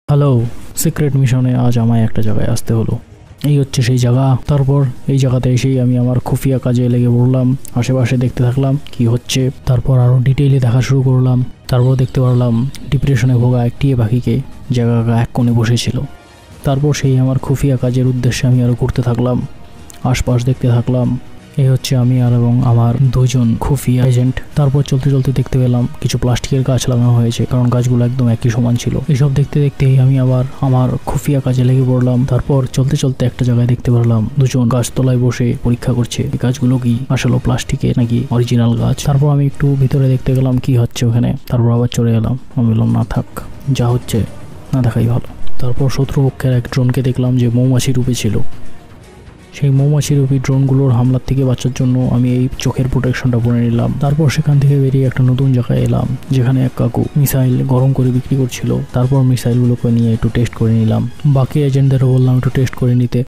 Hello, secret মিশনে আজ আমায় একটা জায়গায় আসতে হলো। এই হচ্ছে সেই জায়গা। তারপর এই জায়গাতে এসেই আমি আমার খুফিয়া কাজে লেগে পড়লাম। আশেপাশে দেখতে থাকলাম কি হচ্ছে, তারপর আরও ডিটেইলে দেখা শুরু করলাম। তারপর দেখতে পারলাম ডিপ্রেশনে ভোগা একটি পাখিকে জায়গা এক কোণে বসেছিল। তারপর সেই আমার খুফিয়া কাজের উদ্দেশ্যে আমি আরও ঘুরতে থাকলাম, আশপাশ দেখতে থাকলাম। এই হচ্ছে আমি আর এবং আমার দুজন খুফিয়া এজেন্ট। তারপর চলতে চলতে দেখতে পেলাম কিছু প্লাস্টিকের গাছ লাগানো হয়েছে, কারণ গাছগুলো একদম একই সমান ছিল। এসব দেখতে দেখতেই আমি আবার আমার খুফিয়া কাজে লেগে পড়লাম। তারপর চলতে চলতে একটা জায়গায় দেখতে পারলাম দুজন গাছতলায় বসে পরীক্ষা করছে এই গাছগুলো কি আসলে প্লাস্টিকের নাকি অরিজিনাল গাছ। তারপর আমি একটু ভিতরে দেখতে গেলাম কি হচ্ছে ওখানে। তারপর আবার চলে এলাম। আমি বললাম না থাক, যা হচ্ছে না দেখাই ভালো। তারপর শত্রুপক্ষের এক ড্রোনকে দেখলাম যে মৌমাছি রূপে ছিল। সেই মৌমাছি রূপী ড্রোনগুলোর হামলার থেকে বাঁচার জন্য আমি এই চোখের প্রোটেকশনটা পরে নিলাম। তারপর সেখান থেকে বেরিয়ে একটা নতুন জায়গায় এলাম, যেখানে এক কাকু মিসাইল গরম করে বিক্রি করছিল। তারপর মিসাইলগুলোকে নিয়ে একটু টেস্ট করে নিলাম। বাকি এজেন্টদেরও বললাম একটু টেস্ট করে নিতে।